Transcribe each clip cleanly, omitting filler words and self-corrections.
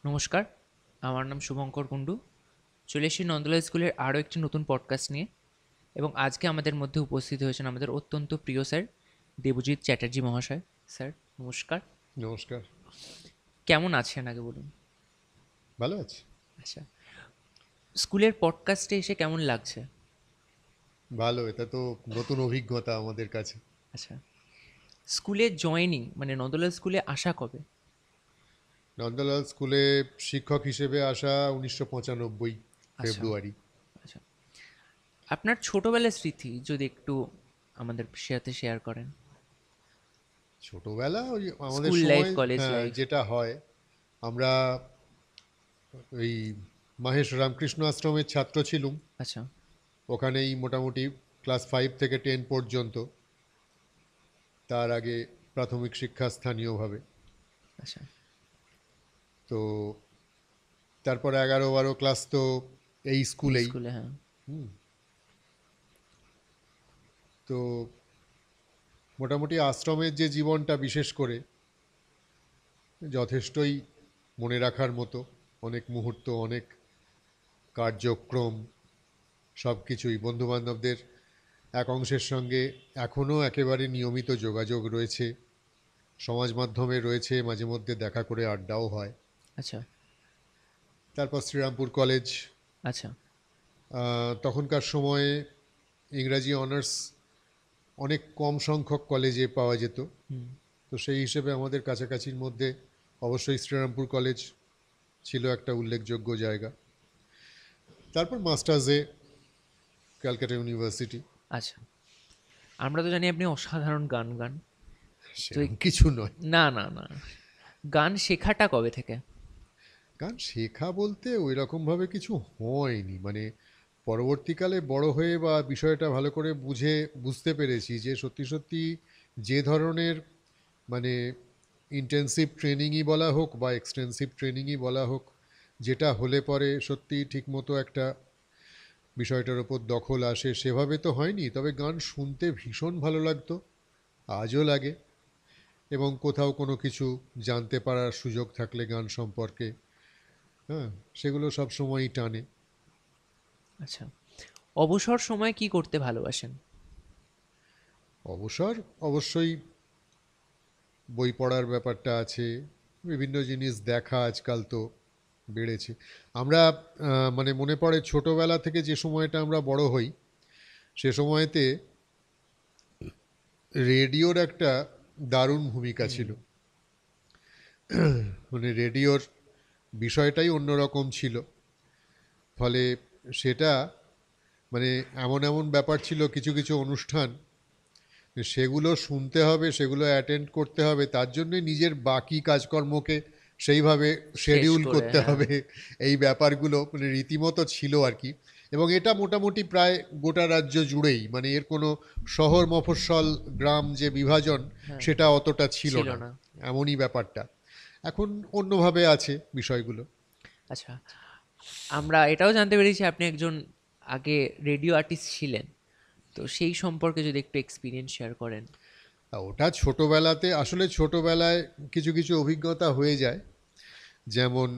নমস্কার, আমার নাম শুভঙ্কর কুণ্ডু। চলে এসেছি নন্দলাল স্কুলের আরও একটি নতুন পডকাস্ট নিয়ে। এবং আজকে আমাদের মধ্যে উপস্থিত হয়েছেন আমাদের অত্যন্ত প্রিয় স্যার দেবজিৎ চ্যাটার্জি মহাশয়। স্যার নমস্কার। নমস্কার। কেমন আছেন আগে বলুন? ভালো আছি। আচ্ছা, স্কুলের পডকাস্টে এসে কেমন লাগছে? ভালো, এটা তো নতুন অভিজ্ঞতা আমাদের কাছে। আচ্ছা, স্কুলে জয়েনিং মানে নন্দলাল স্কুলে আসা কবে? নন্দলাল স্কুলে শিক্ষক হিসেবে আসা 1995 আচ্ছা ফেব্রুয়ারি। আচ্ছা, আপনার ছোটবেলার স্মৃতি যদি একটু আমাদের সাথে শেয়ার করেন। ছোটবেলা ওই আমাদের স্কুল লাইফ, সময়, কলেজ হ্যাঁ, লাইফ। যেটা হয়, আমরা ওই মাহেশ রামকৃষ্ণ আশ্রমের ছাত্র ছিলুম। আচ্ছা ওখানেই মোটামুটি ক্লাস 5 থেকে 10 পর্যন্ত। তার আগে প্রাথমিক শিক্ষা স্থানীয়ভাবে। আচ্ছা। তো তারপর 11-12 ক্লাস তো এই এই স্কুলেই। স্কুলে, হ্যাঁ। হুম। তো মোটামুটি আশ্রমের যে জীবনটা বিশেষ করে যথেষ্টই মনে রাখার মতো। অনেক মুহূর্ত, অনেক কার্যক্রম, সব কিছুই বন্ধুবান্ধবদের এক অংশের সঙ্গে এখনও একেবারে নিয়মিত যোগাযোগ রয়েছে। সমাজ মাধ্যমে রয়েছে, মাঝে মধ্যে দেখা করে আড্ডাও হয়। আচ্ছা তারপর শ্রীরামপুর কলেজ। আচ্ছা। তখনকার সময়ে ইংরাজি অনার্স অনেক কম সংখ্যক কলেজে পাওয়া যেত। হুম। তো সেই হিসেবে আমাদের কাছাকাছির মধ্যে অবশ্যই শ্রীরামপুর কলেজ ছিল একটা উল্লেখযোগ্য জায়গা। তারপর মাস্টার্সে ক্যালকাটা ইউনিভার্সিটি। আচ্ছা, আমরা তো জানি আপনি অসাধারণ গান গান। তো সেরকম কিছু নয়। না না না, গান শেখাটা কবে থেকে? গান শেখা বলতে ওই রকমভাবে কিছু হয়নি, মানে পরবর্তীকালে বড় হয়ে বা বিষয়টা ভালো করে বুঝতে পেরেছি যে সত্যি সত্যি যে ধরনের, মানে ইন্টেন্সিভ ট্রেনিংই বলা হোক বা এক্সটেন্সিভ ট্রেনিংই বলা হোক, যেটা হলে পরে সত্যি ঠিকমতো একটা বিষয়টার ওপর দখল আসে, সেভাবে তো হয়নি। তবে গান শুনতে ভীষণ ভালো লাগতো, আজও লাগে। এবং কোথাও কোনো কিছু জানতে পারার সুযোগ থাকলে গান সম্পর্কে, হ্যাঁ, সেগুলো সব সময়ই টানে। আচ্ছা, অবসর সময় কি করতে ভালোবাসেন? অবসর অবশ্যই বই পড়ার ব্যাপারটা আছে, বিভিন্ন জিনিস দেখা আজকাল তো বেড়েছে। আমরা মানে মনে পড়ে ছোটোবেলা থেকে যে সময়টা আমরা বড় হই, সে সময়তে রেডিওর একটা দারুণ ভূমিকা হুম। ছিল। মানে রেডিওর বিষয়টাই অন্যরকম ছিল। ফলে সেটা, মানে এমন এমন ব্যাপার ছিল, কিছু কিছু অনুষ্ঠান সেগুলো শুনতে হবে, সেগুলো অ্যাটেন্ড করতে হবে, তার জন্যে নিজের বাকি কাজকর্মকে সেইভাবে শেষ শিডিউল করে, করতে হ্যাঁ। হবে। এই ব্যাপারগুলো মানে রীতিমতো ছিল আর কি। এবং এটা মোটামুটি প্রায় গোটা রাজ্য জুড়েই, মানে এর কোনো শহর মফস্বল গ্রাম যে বিভাজন, হ্যাঁ, সেটা অতটা ছিল ছিল না। না। এমনই ব্যাপারটা এখন অন্যভাবে আছে বিষয়গুলো। আচ্ছা, আমরা এটাও জানতে পেরেছি আপনি একজন আগে রেডিও আর্টিস্ট ছিলেন। তো সেই সম্পর্কে যদি একটু এক্সপিরিয়েন্স শেয়ার করেন। ওটা ছোটোবেলাতে, আসলে ছোটোবেলায় কিছু কিছু অভিজ্ঞতা হয়ে যায়। যেমন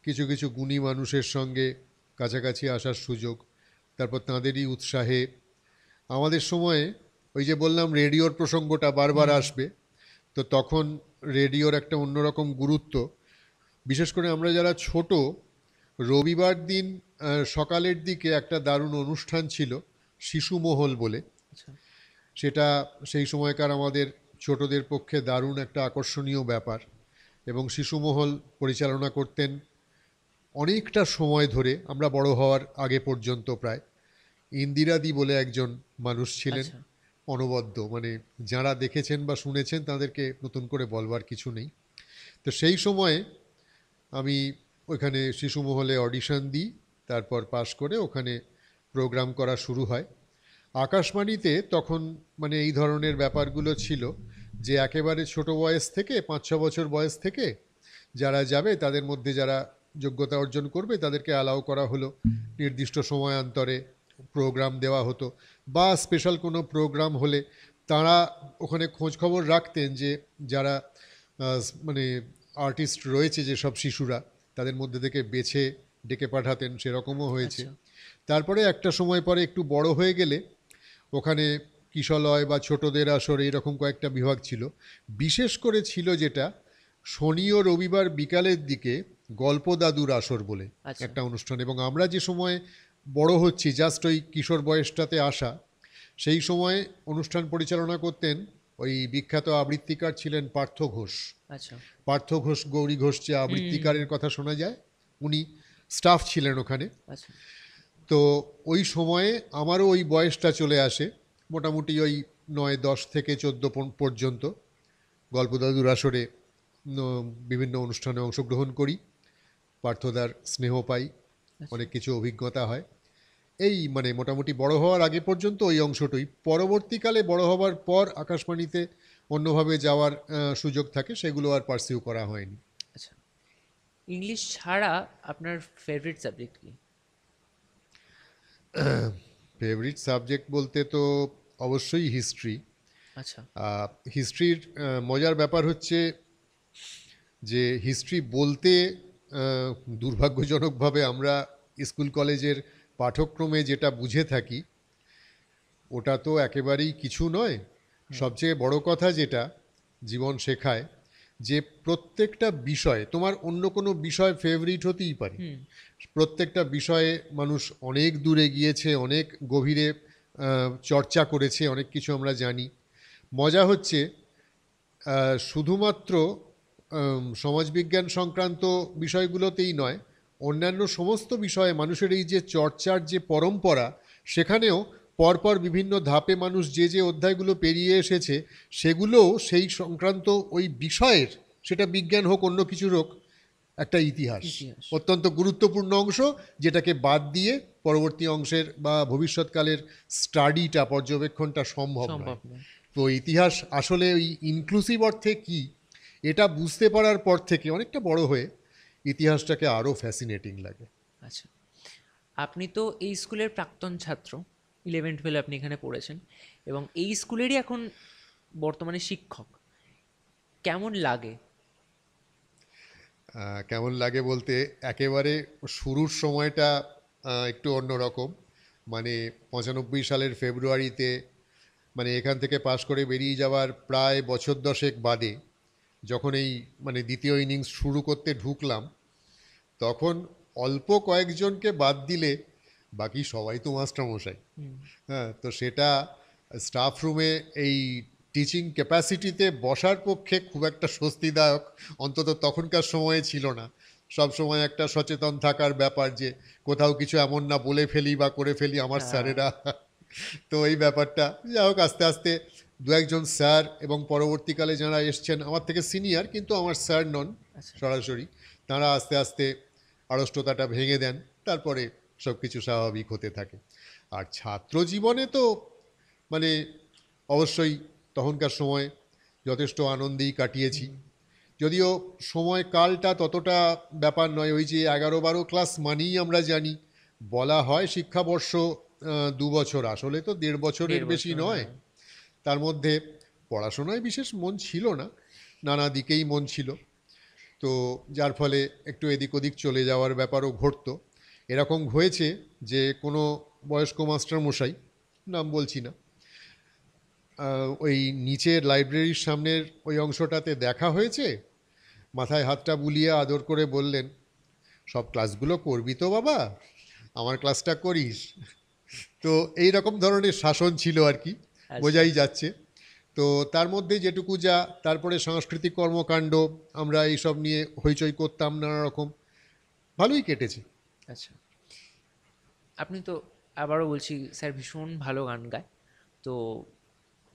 কিছু কিছু গুণী মানুষের সঙ্গে কাছাকাছি আসার সুযোগ, তারপর তাঁদেরই উৎসাহে আমাদের সময়ে, ওই যে বললাম রেডিওর প্রসঙ্গটা বারবার হুম। আসবে, তো তখন রেডিওর একটা অন্যরকম গুরুত্ব। বিশেষ করে আমরা যারা ছোট, রবিবার দিন সকালের দিকে একটা দারুণ অনুষ্ঠান ছিল, শিশু মহল বলে। আচ্ছা। সেটা সেই সময়কার আমাদের ছোটদের পক্ষে দারুণ একটা আকর্ষণীয় ব্যাপার। এবং শিশুমহল পরিচালনা করতেন অনেকটা সময় ধরে, আমরা বড় হওয়ার আগে পর্যন্ত প্রায়, ইন্দিরাদি বলে একজন মানুষ ছিলেন। আচ্ছা। অনবদ্য, মানে যারা দেখেছেন বা শুনেছেন তাদেরকে নতুন করে বলবার কিছু নেই। তো সেই সময়ে আমি ওইখানে শিশুমহলে অডিশন দিই, তারপর পাশ করে ওখানে প্রোগ্রাম করা শুরু হয়। আকাশবাণীতে তখন মানে এই ধরনের ব্যাপারগুলো ছিল যে একেবারে ছোট বয়স থেকে 5-6 বছর বয়স থেকে যারা যাবে, তাদের মধ্যে যারা যোগ্যতা অর্জন করবে তাদেরকে অ্যালাউ করা হলো। নির্দিষ্ট সময়ান্তরে প্রোগ্রাম দেওয়া হতো, বা স্পেশাল কোনো প্রোগ্রাম হলে তারা ওখানে খোঁজ খবর রাখতেন যে যারা মানে আর্টিস্ট রয়েছে, যেসব শিশুরা, তাদের মধ্যে থেকে বেছে ডেকে পাঠাতেন, সেরকমও হয়েছে। আচ্ছা। তারপরে একটা সময় পরে একটু বড় হয়ে গেলে ওখানে কিশলয় বা ছোটদের আসর এরকম কয়েকটা বিভাগ ছিল। বিশেষ করে ছিল যেটা শনি ও রবিবার বিকালের দিকে গল্প দাদুর আসর বলে আচ্ছা। একটা অনুষ্ঠান, এবং আমরা যে সময় বড় হচ্ছি, জাস্ট ওই কিশোর বয়সটাতে আসা, সেই সময় অনুষ্ঠান পরিচালনা করতেন ওই বিখ্যাত আবৃত্তিকার ছিলেন পার্থ ঘোষ। আচ্ছা। পার্থ ঘোষ, গৌরী ঘোষ যে হুম। আবৃত্তিকারের কথা শোনা যায়, উনি স্টাফ ছিলেন ওখানে। আচ্ছা। তো ওই সময়ে আমারও ওই বয়সটা চলে আসে, মোটামুটি ওই 9, 10 থেকে 14 পর্যন্ত গল্পদাদুর আসরে বিভিন্ন অনুষ্ঠানে অংশগ্রহণ করি, পার্থদার স্নেহ পাই, আচ্ছা। অনেক কিছু অভিজ্ঞতা হয়। এই মানে মোটামুটি বড় হওয়ার আগে পর্যন্ত ওই অংশটুই। পরবর্তীকালে বড় হওয়ার পর আকাশবাণীতে অন্যভাবে যাওয়ার সুযোগ থাকে, সেগুলো আর পার্সিউ করা হয়নি। আচ্ছা, ইংলিশ ছাড়া আপনার ফেভারিট সাবজেক্ট কি? ফেভারিট সাবজেক্ট বলতে তো অবশ্যই হিস্ট্রি। আচ্ছা। হিস্ট্রির মজার ব্যাপার হচ্ছে যে হিস্ট্রি বলতে আহ, দুর্ভাগ্যজনকভাবে আমরা স্কুল কলেজের পাঠ্যক্রমে যেটা বুঝে থাকি ওটা তো একেবারেই কিছু নয়। হুম। সবচেয়ে বড় কথা যেটা জীবন শেখায়, যে প্রত্যেকটা বিষয়, তোমার অন্য কোনো বিষয় ফেভারিট হতেই পারে, হুম। প্রত্যেকটা বিষয়ে মানুষ অনেক দূরে গিয়েছে, অনেক গভীরে চর্চা করেছে, অনেক কিছু আমরা জানি। মজা হচ্ছে শুধুমাত্র সমাজবিজ্ঞান সংক্রান্ত বিষয়গুলোতেই নয়, অন্যান্য সমস্ত বিষয়ে মানুষের এই যে চর্চার যে পরম্পরা, সেখানেও পরপর বিভিন্ন ধাপে মানুষ যে যে অধ্যায়গুলো পেরিয়ে এসেছে, সেগুলোও সেই সংক্রান্ত ওই বিষয়ের, সেটা বিজ্ঞান হোক অন্য কিছুর হোক, একটা ইতিহাস, ইতিহাস। অত্যন্ত গুরুত্বপূর্ণ অংশ, যেটাকে বাদ দিয়ে পরবর্তী অংশের বা ভবিষ্যৎকালের স্টাডিটা, পর্যবেক্ষণটা সম্ভব নয়। সম্ভব নয়। তো ইতিহাস আসলে ওই ইনক্লুসিভ অর্থে কি, এটা বুঝতে পারার পর থেকে অনেকটা বড় হয়ে ইতিহাসটাকে আরও ফ্যাসিনেটিং লাগে। আচ্ছা, আপনি তো এই স্কুলের প্রাক্তন ছাত্র, 11-12 আপনি এখানে পড়েছেন এবং এই স্কুলেরই এখন বর্তমানে শিক্ষক। কেমন লাগে? কেমন লাগে বলতে, একেবারে শুরুর সময়টা একটু অন্যরকম। মানে 95 সালের ফেব্রুয়ারিতে, মানে এখান থেকে পাশ করে বেরিয়ে যাওয়ার প্রায় বছর দশেক বাদে, যখন এই মানে দ্বিতীয় ইনিংস শুরু করতে ঢুকলাম, তখন অল্প কয়েকজনকে বাদ দিলে বাকি সবাই তো মাস্টারমশাই। হুম। হ্যাঁ, তো সেটা স্টাফ রুমে এই টিচিং ক্যাপাসিটিতে বসার পক্ষে খুব একটা স্বস্তিদায়ক অন্তত তখনকার সময়ে ছিল না। সব সময় একটা সচেতন থাকার ব্যাপার, যে কোথাও কিছু এমন না বলে ফেলি বা করে ফেলি আমার হ্যাঁ। স্যারেরা। তো এই ব্যাপারটা যাই হোক, আস্তে আস্তে দু একজন স্যার এবং পরবর্তীকালে যারা এসছেন আমার থেকে সিনিয়র কিন্তু আমার স্যার নন আচ্ছা। সরাসরি, তারা আস্তে আস্তে আড়ষ্টতাটা ভেঙে দেন। তারপরে সব কিছু স্বাভাবিক হতে থাকে। আর ছাত্র জীবনে তো মানে অবশ্যই তখনকার সময় যথেষ্ট আনন্দেই কাটিয়েছি। হুম। যদিও সময়কালটা ততটা ব্যাপার নয়, ওই যে 11-12 ক্লাস মানেই আমরা জানি, বলা হয় শিক্ষাবর্ষ 2 বছর, আসলে তো 1.5 বছরের 1.5 বেশি বছর, নয়। হ্যাঁ। তার মধ্যে পড়াশোনায় বিশেষ মন ছিল না, নানা দিকেই মন ছিল। তো যার ফলে একটু এদিক ওদিক চলে যাওয়ার ব্যাপারও ঘটতো। এরকম হয়েছে যে কোনো বয়স্ক মাস্টার মশাই, নাম বলছি না, ওই নিচের লাইব্রেরির সামনের ওই অংশটাতে দেখা হয়েছে, মাথায় হাতটা বুলিয়ে আদর করে বললেন, সব ক্লাসগুলো করবি তো বাবা, আমার ক্লাসটা করিস। তো এই রকম ধরনের শাসন ছিল আর কি, আচ্ছা। বোঝাই যাচ্ছে। তো তার মধ্যে যেটুকু যা, তারপরে সাংস্কৃতিক কর্মকাণ্ড, আমরা এইসব নিয়ে হইচই করতাম নানা রকম, ভালোই কেটেছে। আচ্ছা, আপনি তো, আবারও বলছি, স্যার ভীষণ ভালো গান গায়। তো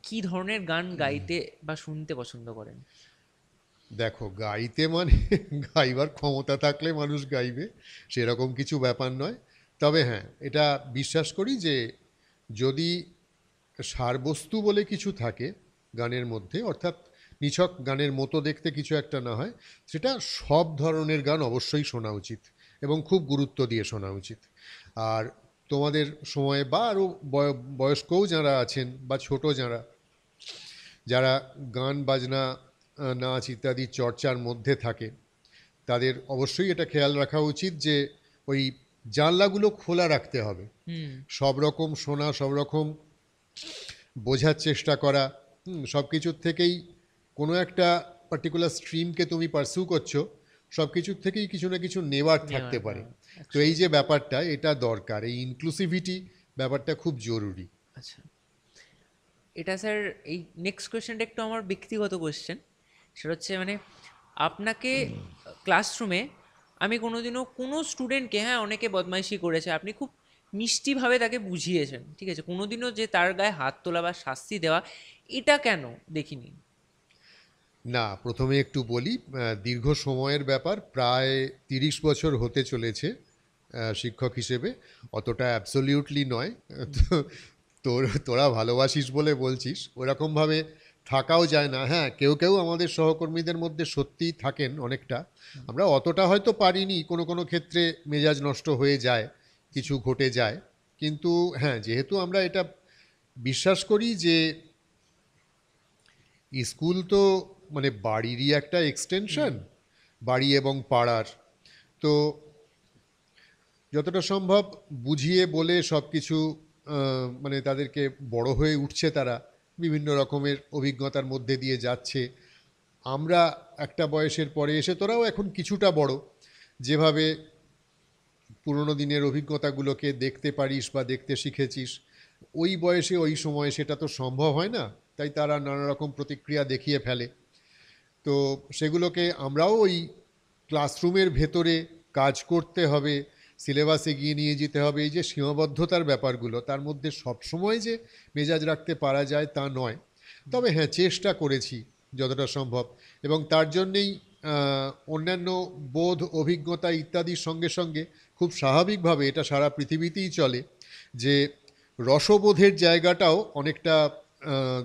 কি ধরনের গান গাইতে বা শুনতে পছন্দ করেন? দেখো, গাইতে মানে গাইবার ক্ষমতা থাকলে মানুষ গাইবে, সেরকম কিছু ব্যাপার নয়। তবে হ্যাঁ, এটা বিশ্বাস করি যে যদি সারবস্তু বলে কিছু থাকে গানের মধ্যে, অর্থাৎ নিছক গানের মতো দেখতে কিছু একটা না হয়, সেটা সব ধরনের গান অবশ্যই শোনা উচিত এবং খুব গুরুত্ব দিয়ে শোনা উচিত। আর তোমাদের সময়ে বা আরও বয়স্কও যারা আছেন বা ছোট যারা, যারা গান বাজনা নাচ ইত্যাদি চর্চার মধ্যে থাকে, তাদের অবশ্যই এটা খেয়াল রাখা উচিত যে ওই জানলাগুলো খোলা রাখতে হবে, হুম। সব রকম শোনা, সব রকম বোঝার চেষ্টা করা, সব কিছুর থেকেই কোনো একটা পার্টিকুলার স্ট্রিমকে তুমি পার্সিউ করছো, সব কিছুর থেকেই কিছু না কিছু নেওয়ার থাকতে নেওয়ার, পারে। হ্যাঁ। তো এই যে ব্যাপারটা, এটা দরকার, এই ইনক্লুসিভিটি ব্যাপারটা খুব জরুরি। আচ্ছা, এটা স্যার, এই নেক্সট কোয়েশ্চেনটা একটু আমার ব্যক্তিগত কোয়েশ্চেন। সেটা হচ্ছে মানে আপনাকে ক্লাসরুমে আমি কোনোদিনও কোনো স্টুডেন্টকে, হ্যাঁ অনেকে বদমাইশি করেছে, আপনি খুব মিষ্টিভাবে তাকে বুঝিয়েছেন, ঠিক আছে, কোনোদিনও যে তার গায়ে হাত তোলা বা শাস্তি দেওয়া, এটা কেন দেখিনি। না, প্রথমে একটু বলি, দীর্ঘ সময়ের ব্যাপার, প্রায় 30 বছর হতে চলেছে শিক্ষক হিসেবে। অতটা অ্যাবসলিউটলি নয়। তো তোরা ভালোবাসিস বলে বলছিস, ওরকমভাবে থাকাও যায় না। হ্যাঁ, কেউ কেউ আমাদের সহকর্মীদের মধ্যে সত্যিই থাকেন অনেকটা। আমরা অতটা হয়তো পারিনি, কোনো কোনো ক্ষেত্রে মেজাজ নষ্ট হয়ে যায়, কিছু ঘটে যায়। কিন্তু হ্যাঁ, যেহেতু আমরা এটা বিশ্বাস করি যে স্কুল তো মানে বাড়িরই একটা এক্সটেনশন, বাড়ি এবং পাড়ার। তো যতটা সম্ভব বুঝিয়ে বলে সব কিছু, মানে তাদেরকে, বড় হয়ে উঠছে তারা, বিভিন্ন রকমের অভিজ্ঞতার মধ্যে দিয়ে যাচ্ছে। আমরা একটা বয়সের পরে এসে, তোরাও এখন কিছুটা বড়, যেভাবে পুরনো দিনের অভিজ্ঞতাগুলোকে দেখতে পারিস বা দেখতে শিখেছিস, ওই বয়সে ওই সময়ে সেটা তো সম্ভব হয় না। তাই তারা নানা রকম প্রতিক্রিয়া দেখিয়ে ফেলে। তো সেগুলোকে আমরাও ওই ক্লাসরুমের ভেতরে কাজ করতে হবে, সিলেবাস এগিয়ে নিয়ে যেতে হবে। এই যে সীমাবদ্ধতার ব্যাপারগুলো, তার মধ্যে সবসময় যে মেজাজ রাখতে পারা যায় তা নয়। তবে হ্যাঁ, চেষ্টা করেছি যতটা সম্ভব। এবং তার জন্যেই অন্যান্য বোধ, অভিজ্ঞতা ইত্যাদির সঙ্গে সঙ্গে খুব স্বাভাবিকভাবে এটা সারা পৃথিবীতেই চলে যে রসবোধের জায়গাটাও অনেকটা আহ,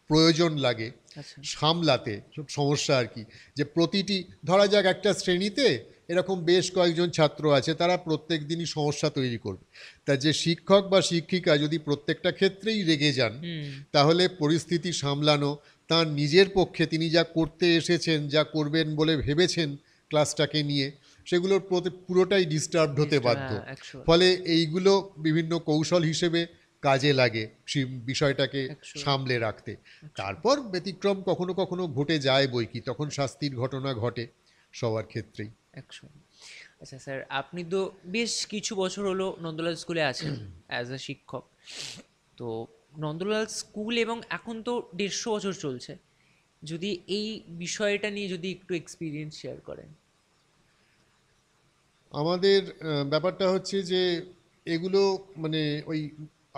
প্রয়োজন লাগে আচ্ছা। সামলাতে। সমস্যা আর কি, যে প্রতিটি, ধরা যাক একটা শ্রেণীতে এরকম বেশ কয়েকজন ছাত্র আছে, তারা প্রত্যেক দিনই সমস্যা তৈরি করবে। তা যে শিক্ষক বা শিক্ষিকা যদি প্রত্যেকটা ক্ষেত্রেই রেগে যান, হুম। তাহলে পরিস্থিতি সামলানো তার নিজের পক্ষে, তিনি যা করতে এসেছেন, যা করবেন বলে ভেবেছেন ক্লাসটাকে নিয়ে, সেগুলোর পুরোটাই ডিস্টার্বড হতে বাধ্য। হ্যাঁ, 100 ফলে এইগুলো বিভিন্ন কৌশল হিসেবে কাজে লাগে সেই বিষয়টাকে 100 সামলে রাখতে। 100। তারপর ব্যতিক্রম কখনো কখনো ঘটে যায় বই কি, তখন শাস্তির ঘটনা ঘটে সবার ক্ষেত্রেই। 100। আচ্ছা স্যার, আপনি তো বেশ কিছু বছর হলো নন্দলাল স্কুলে আছেন অ্যাজ এ শিক্ষক। তো নন্দলাল স্কুল এবং এখন তো 150 বছর চলছে, যদি এই বিষয়টা নিয়ে যদি একটু এক্সপিরিয়েন্স শেয়ার করেন। আমাদের ব্যাপারটা হচ্ছে যে এগুলো মানে ওই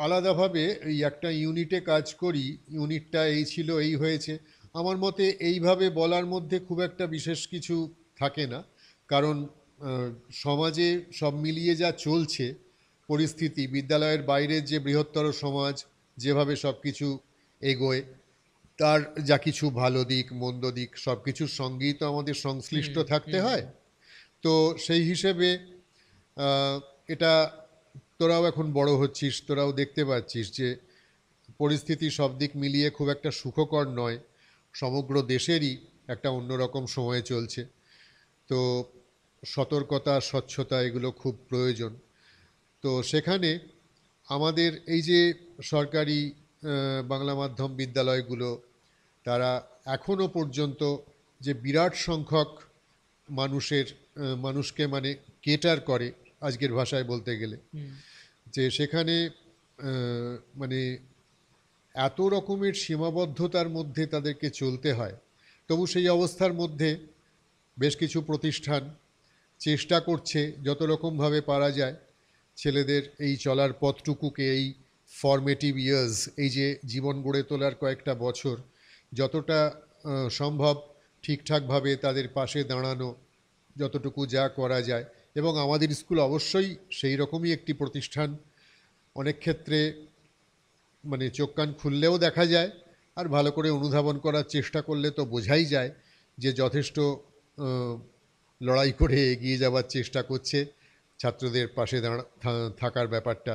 আলাদাভাবে এই একটা ইউনিটে কাজ করি, ইউনিটটা এই ছিল, এই হয়েছে, আমার মতে এইভাবে বলার মধ্যে খুব একটা বিশেষ কিছু থাকে না। কারণ আহ, সমাজে সব মিলিয়ে যা চলছে পরিস্থিতি, বিদ্যালয়ের বাইরের যে বৃহত্তর সমাজ যেভাবে সব কিছু এগোয়, তার যা কিছু ভালো দিক মন্দ দিক সব কিছুর সঙ্গেই তো আমাদের হুম সংশ্লিষ্ট থাকতে হুম হয়। তো সেই হিসেবে এটা, তোরাও এখন বড় হচ্ছিস, তোরাও দেখতে পাচ্ছিস যে পরিস্থিতি সব দিক মিলিয়ে খুব একটা সুখকর নয়। সমগ্র দেশেরই একটা অন্যরকম সময় চলছে। তো সতর্কতা, স্বচ্ছতা এগুলো খুব প্রয়োজন। তো সেখানে আমাদের এই যে সরকারি বাংলা মাধ্যম বিদ্যালয়গুলো, তারা এখনো পর্যন্ত যে বিরাট সংখ্যক মানুষকে মানে কেটার করে, আজকের ভাষায় বলতে গেলে, হুম যে সেখানে মানে এত রকমের সীমাবদ্ধতার মধ্যে তাদেরকে চলতে হয়। তবু সেই অবস্থার মধ্যে বেশ কিছু প্রতিষ্ঠান চেষ্টা করছে যত রকমভাবে পারা যায় ছেলেদের এই চলার পথটুকুকে, এই ফরমেটিভ ইয়ার্স, এই যে জীবন গড়ে তোলার কয়েকটা বছর, যতটা সম্ভব ঠিকঠাকভাবে তাদের পাশে দাঁড়ানো, যতটুকু যা করা যায়। এবং আমাদের স্কুল অবশ্যই সেই রকমই একটি প্রতিষ্ঠান। অনেক ক্ষেত্রে মানে চোখ কান খুললেও দেখা যায়, আর ভালো করে অনুধাবন করার চেষ্টা করলে তো বোঝাই যায় যে যথেষ্ট আহ, লড়াই করে এগিয়ে যাওয়ার চেষ্টা করছে ছাত্রদের পাশে থাকার ব্যাপারটা,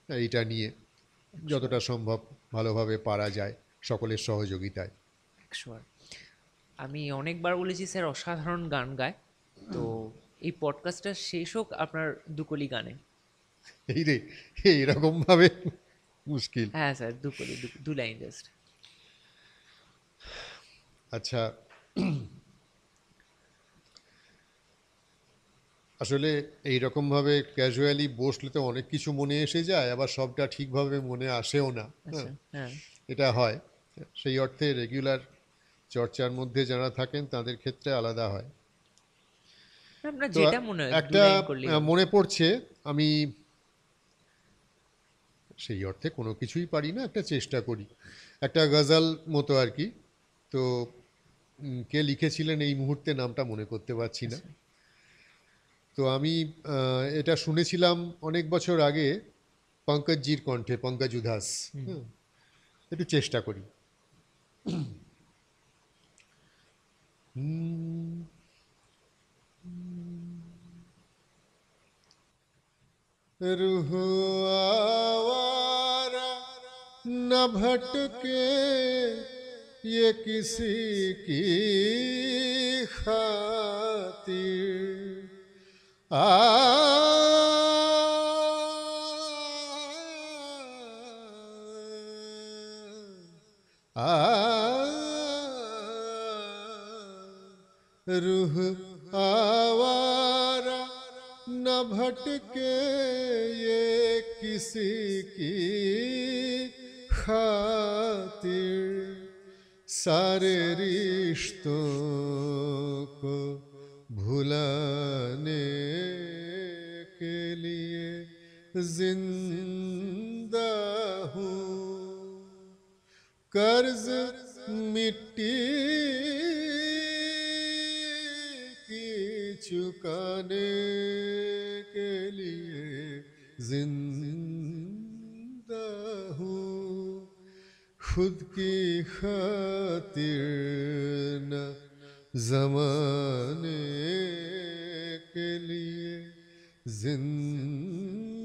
এইটা নিয়ে 100 যতটা সম্ভব ভালোভাবে পারা যায় সকলের সহযোগিতায়। 100। আমি অনেকবার বলেছি স্যার অসাধারণ গান গায়, তো এই পডকাস্টটা শেষ হোক আপনার দুকলি গানে। এই রে, এইরকম ভাবে মুশকিল। হ্যাঁ স্যার, দুকলি, দু লাইন জাস্ট। আচ্ছা, আসলে এইরকম ভাবে ক্যাজুয়ালি বসলে তো অনেক কিছু মনে এসে যায়, আবার সবটা ঠিকভাবে মনে আসেও না। আচ্ছা, হ্যাঁ, হ্যাঁ। এটা হয়। সেই অর্থে রেগুলার চর্চার মধ্যে যারা থাকেন তাদের ক্ষেত্রে আলাদা হয়। আপনার তো যেটা মনে হয় দু একটা লাইন করলেই হবে। মনে পড়ছে, আমি সেই অর্থে কোনো কিছুই পারি না, একটা চেষ্টা করি, একটা গজল মতো আর কি। তো কে লিখেছিলেন এই মুহূর্তে নামটা মনে করতে পারছি না। আচ্ছা। তো আমি এটা শুনেছিলাম অনেক বছর আগে পঙ্কজজির কণ্ঠে, পঙ্কজ উধাস। হুম। হ্যাঁ, একটু চেষ্টা করি। रूह आवारा न भटके ये किसी की खातिर। रूह आवारा न भटके ये किसी की खातिर। सारे रिश्तों को भुलाने के लिए जिंदा हूँ। कर्ज मिट्टी की चुकाने के लिए जिंदा हूँ। खुद की खातिर न जमाने के लिए जिंदा